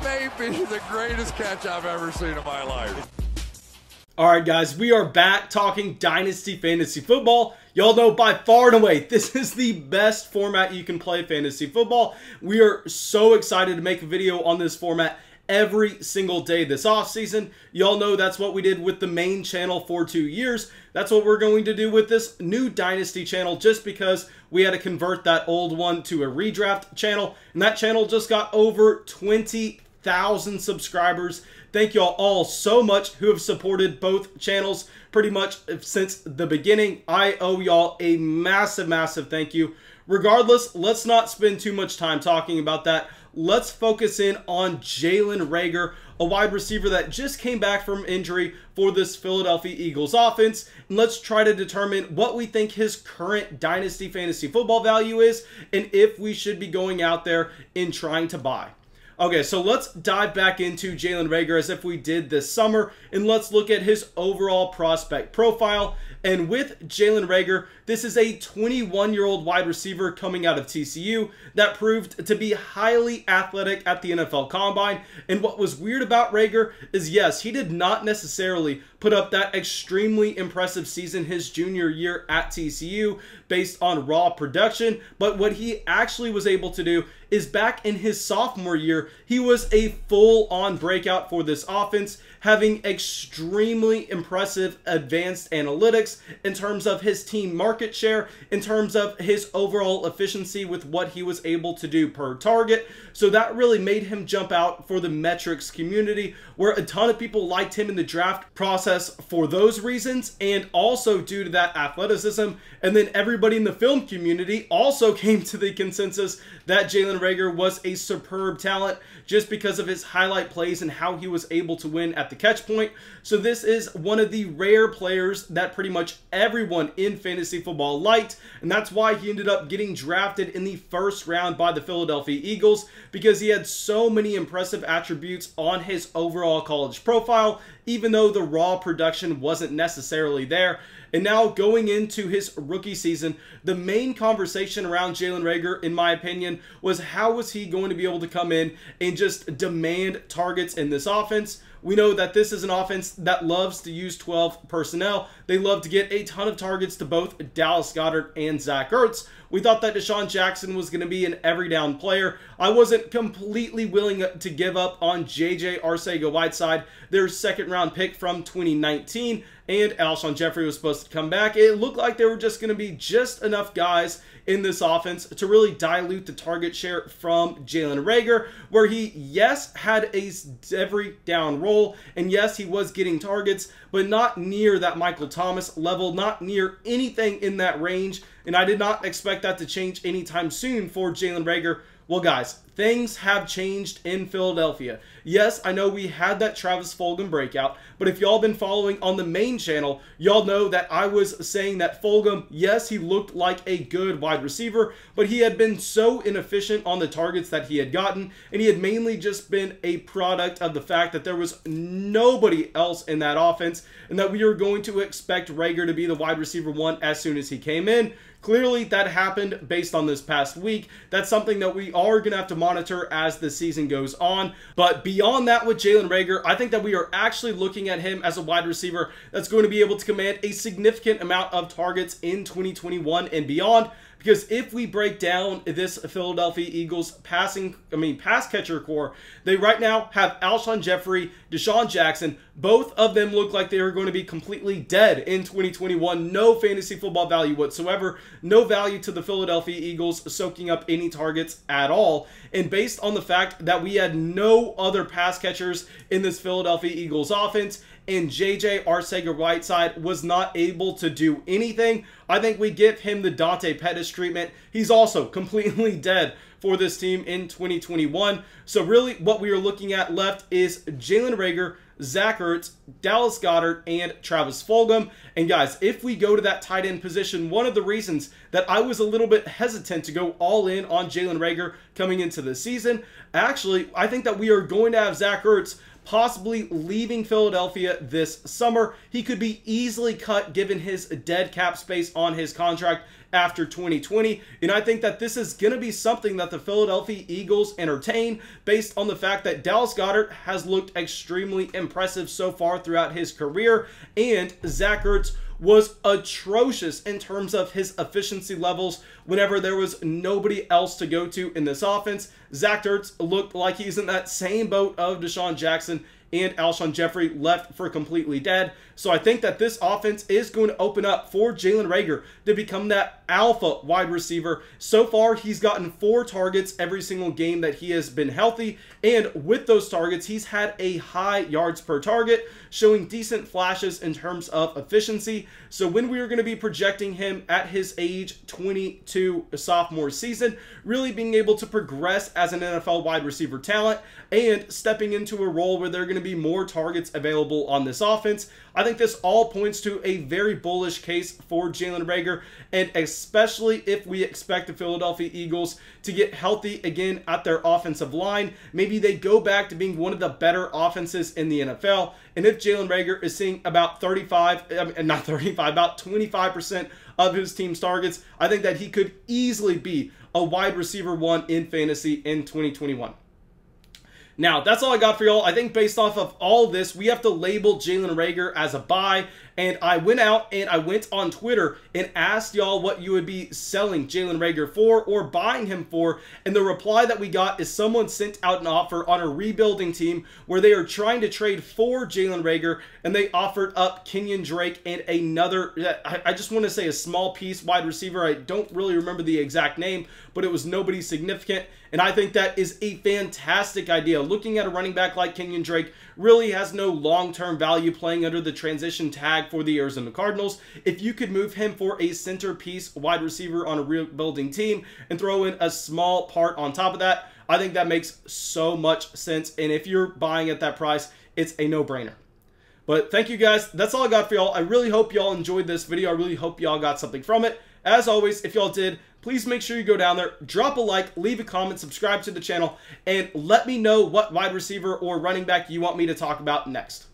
That may be the greatest catch I've ever seen in my life. Alright guys, we are back talking Dynasty Fantasy Football. Y'all know by far and away, this is the best format you can play fantasy football. We are so excited to make a video on this format every single day this offseason. Y'all know that's what we did with the main channel for 2 years. That's what we're going to do with this new Dynasty channel, just because we had to convert that old one to a redraft channel. And that channel just got over 20,000 subscribers. Thank y'all all so much who have supported both channels pretty much since the beginning. I owe y'all a massive, massive thank you. Regardless, let's not spend too much time talking about that. Let's focus in on JALEN REAGOR, a wide receiver that just came back from injury for this Philadelphia Eagles offense. And let's try to determine what we think his current Dynasty Fantasy Football value is and if we should be going out there and trying to buy. Okay, so let's dive back into JALEN REAGOR as if we did this summer, and let's look at his overall prospect profile. And with JALEN REAGOR, this is a 21-year-old wide receiver coming out of TCU that proved to be highly athletic at the NFL Combine. And what was weird about REAGOR is, yes, he did not necessarily put up that extremely impressive season his junior year at TCU based on raw production, but what he actually was able to do is back in his sophomore year, he was a full-on breakout for this offense, having extremely impressive advanced analytics in terms of his team market share, in terms of his overall efficiency with what he was able to do per target. So that really made him jump out for the metrics community, where a ton of people liked him in the draft process for those reasons, and also due to that athleticism. And then everybody in the film community also came to the consensus that JALEN REAGOR was a superb talent just because of his highlight plays and how he was able to win at the catch point. So this is one of the rare players that pretty much everyone in fantasy football liked, and that's why he ended up getting drafted in the first round by the Philadelphia Eagles, because he had so many impressive attributes on his overall college profile, even though the raw production wasn't necessarily there. And now going into his rookie season, the main conversation around JALEN REAGOR, in my opinion, was how was he going to be able to come in and just demand targets in this offense. We know that this is an offense that loves to use 12 personnel. They love to get a ton of targets to both Dallas Goedert and Zach Ertz. We thought that Deshaun Jackson was going to be an every down player. I wasn't completely willing to give up on J.J. Arcega-Whiteside, their second round pick from 2019, and Alshon Jeffrey was supposed to come back. It looked like there were just going to be just enough guys in this offense to really dilute the target share from JALEN REAGOR, where he, yes, had a every down role, and yes, he was getting targets, but not near that Michael Thomas level, not near anything in that range, and I did not expect that to change anytime soon for JALEN REAGOR. Well, guys, things have changed in Philadelphia. Yes, I know we had that Travis Fulgham breakout, but if y'all been following on the main channel, y'all know that I was saying that Fulgham, yes, he looked like a good wide receiver, but he had been so inefficient on the targets that he had gotten, and he had mainly just been a product of the fact that there was nobody else in that offense, and that we were going to expect REAGOR to be the wide receiver one as soon as he came in. Clearly, that happened based on this past week. That's something that we are going to have to monitor as the season goes on. But beyond that with JALEN REAGOR, I think that we are actually looking at him as a wide receiver that's going to be able to command a significant amount of targets in 2021 and beyond. Because if we break down this Philadelphia Eagles pass catcher core, they right now have Alshon Jeffrey, Deshaun Jackson. Both of them look like they are going to be completely dead in 2021. No fantasy football value whatsoever. No value to the Philadelphia Eagles soaking up any targets at all. And based on the fact that we had no other pass catchers in this Philadelphia Eagles offense, and J.J. Arcega-Whiteside was not able to do anything, I think we give him the Dante Pettis treatment. He's also completely dead for this team in 2021. So really what we are looking at left is JALEN REAGOR, Zach Ertz, Dallas Goedert, and Travis Fulgham. And guys, if we go to that tight end position, one of the reasons that I was a little bit hesitant to go all in on JALEN REAGOR coming into the season, actually, I think that we are going to have Zach Ertz possibly leaving Philadelphia this summer. He could be easily cut given his dead cap space on his contract after 2020, and I think that this is going to be something that the Philadelphia Eagles entertain based on the fact that Dallas Goedert has looked extremely impressive so far throughout his career, and Zach Ertz was atrocious in terms of his efficiency levels whenever there was nobody else to go to in this offense. Zach Ertz looked like he's in that same boat of Deshaun Jackson and Alshon Jeffrey, left for completely dead. So I think that this offense is going to open up for Jalen Reagor to become that alpha wide receiver. So far, he's gotten 4 targets every single game that he has been healthy. And with those targets, he's had a high yards per target, showing decent flashes in terms of efficiency. So when we are going to be projecting him at his age 22 sophomore season, really being able to progress as an NFL wide receiver talent and stepping into a role where there are going to be more targets available on this offense, I think this all points to a very bullish case for Jalen Reagor, and especially if we expect the Philadelphia Eagles to get healthy again at their offensive line. Maybe they go back to being one of the better offenses in the NFL, and if Jalen Reagor is seeing about 25% of his team's targets, I think that he could easily be a wide receiver 1 in fantasy in 2021. Now, that's all I got for y'all. I think based off of all this, we have to label Jalen Reagor as a buy. And I went out and I went on Twitter and asked y'all what you would be selling Jalen Reagor for or buying him for. And the reply that we got is someone sent out an offer on a rebuilding team where they are trying to trade for Jalen Reagor, and they offered up Kenyon Drake and another, I just want to say a small piece wide receiver. I don't really remember the exact name, but it was nobody significant. And I think that is a fantastic idea. Looking at a running back like Kenyon Drake really has no long-term value playing under the transition tag for the Arizona Cardinals. If you could move him for a centerpiece wide receiver on a rebuilding team and throw in a small part on top of that, I think that makes so much sense. And if you're buying at that price, it's a no-brainer. But thank you guys. That's all I got for y'all. I really hope y'all enjoyed this video. I really hope y'all got something from it. As always, if y'all did, please make sure you go down there, drop a like, leave a comment, subscribe to the channel, and let me know what wide receiver or running back you want me to talk about next.